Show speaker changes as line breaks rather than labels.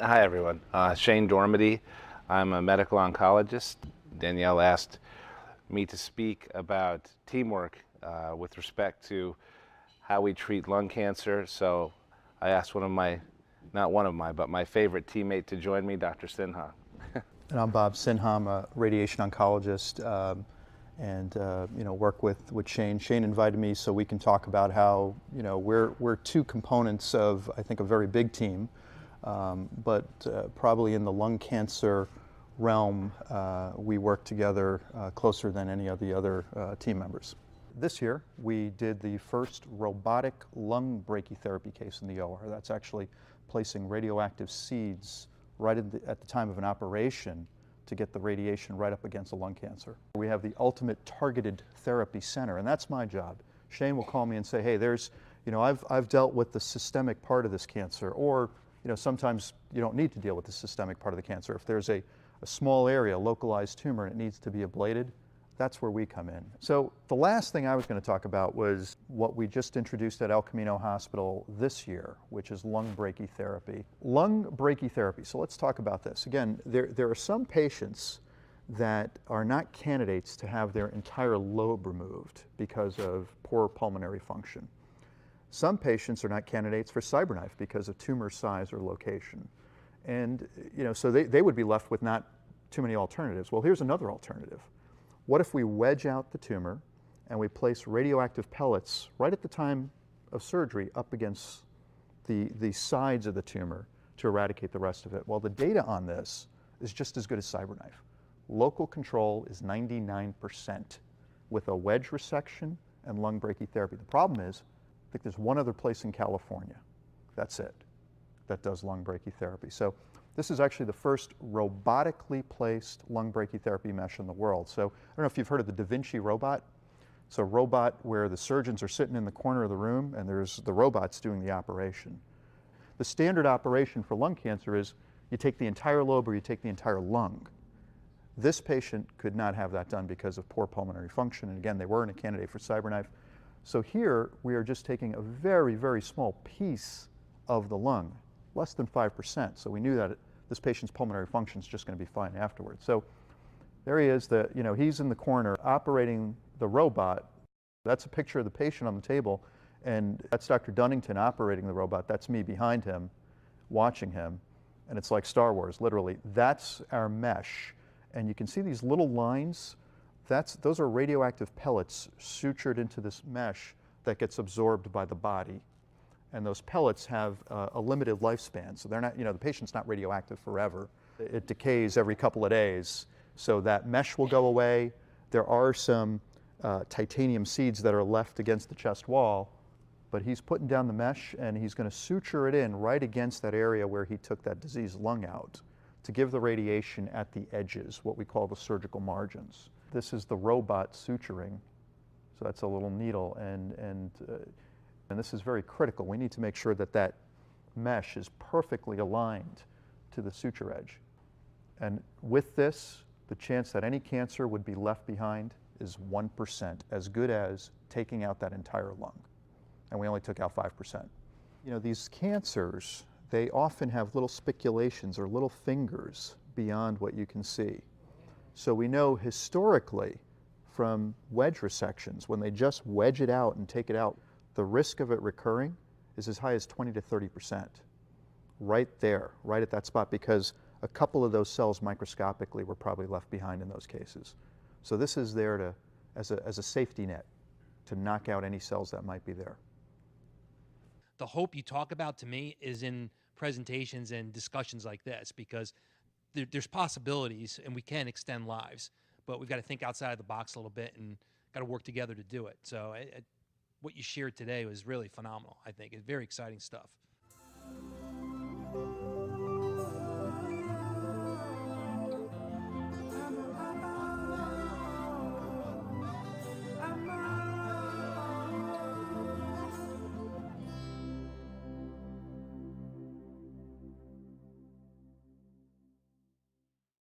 Hi, everyone. Shane Dormady. I'm a medical oncologist. Danielle asked me to speak about teamwork with respect to how we treat lung cancer. So I asked but my favorite teammate to join me, Dr. Sinha.
And I'm Bob Sinha. I'm a radiation oncologist and work with Shane. Shane invited me so we can talk about how we're two components of, I think, a very big team, but probably in the lung cancer realm we work together closer than any of the other team members. This year we did the first robotic lung brachytherapy case in the OR. That's actually placing radioactive seeds right at the time of an operation to get the radiation right up against the lung cancer. We have the ultimate targeted therapy center, and that's my job. Shane will call me and say, hey, I've dealt with the systemic part of this cancer, or sometimes you don't need to deal with the systemic part of the cancer. If there's a small area, localized tumor, and it needs to be ablated, that's where we come in. So the last thing I was going to talk about was what we just introduced at El Camino Hospital this year, which is lung brachytherapy. Lung brachytherapy, so let's talk about this. Again, there are some patients that are not candidates to have their entire lobe removed because of poor pulmonary function. Some patients are not candidates for CyberKnife because of tumor size or location. And so they would be left with not too many alternatives. Well, here's another alternative. What if we wedge out the tumor and we place radioactive pellets right at the time of surgery up against the sides of the tumor to eradicate the rest of it? Well, the data on this is just as good as CyberKnife. Local control is 99% with a wedge resection and lung brachytherapy. The problem is, I think there's one other place in California, that's it, that does lung brachytherapy. So this is actually the first robotically placed lung brachytherapy mesh in the world. So I don't know if you've heard of the Da Vinci robot. It's a robot where the surgeons are sitting in the corner of the room and there's the robots doing the operation. The standard operation for lung cancer is you take the entire lobe or you take the entire lung. This patient could not have that done because of poor pulmonary function, and again, they weren't a candidate for CyberKnife. So here we are just taking a very, very small piece of the lung, less than 5%. So we knew that this patient's pulmonary function is just going to be fine afterwards. So there he is, he's in the corner operating the robot. That's a picture of the patient on the table, and that's Dr. Dunnington operating the robot. That's me behind him, watching him, and it's like Star Wars, literally. That's our mesh, and you can see these little lines. Those are radioactive pellets sutured into this mesh that gets absorbed by the body. And those pellets have a limited lifespan, so they're not, the patient's not radioactive forever. It decays every couple of days, so that mesh will go away. There are some titanium seeds that are left against the chest wall, but he's putting down the mesh and he's going to suture it in right against that area where he took that diseased lung out to give the radiation at the edges, what we call the surgical margins. This is the robot suturing, so that's a little needle, and this is very critical. We need to make sure that that mesh is perfectly aligned to the suture edge. And with this, the chance that any cancer would be left behind is 1%, as good as taking out that entire lung. And we only took out 5%. These cancers, they often have little spiculations or little fingers beyond what you can see. So we know historically from wedge resections, when they just wedge it out and take it out, the risk of it recurring is as high as 20 to 30%, right there, right at that spot, because a couple of those cells microscopically were probably left behind in those cases. So this is there as a safety net to knock out any cells that might be there.
The hope you talk about to me is in presentations and discussions like this, because there's possibilities and we can extend lives, but we've got to think outside the box a little bit and got to work together to do it. So what you shared today was really phenomenal, I think. It's very exciting stuff.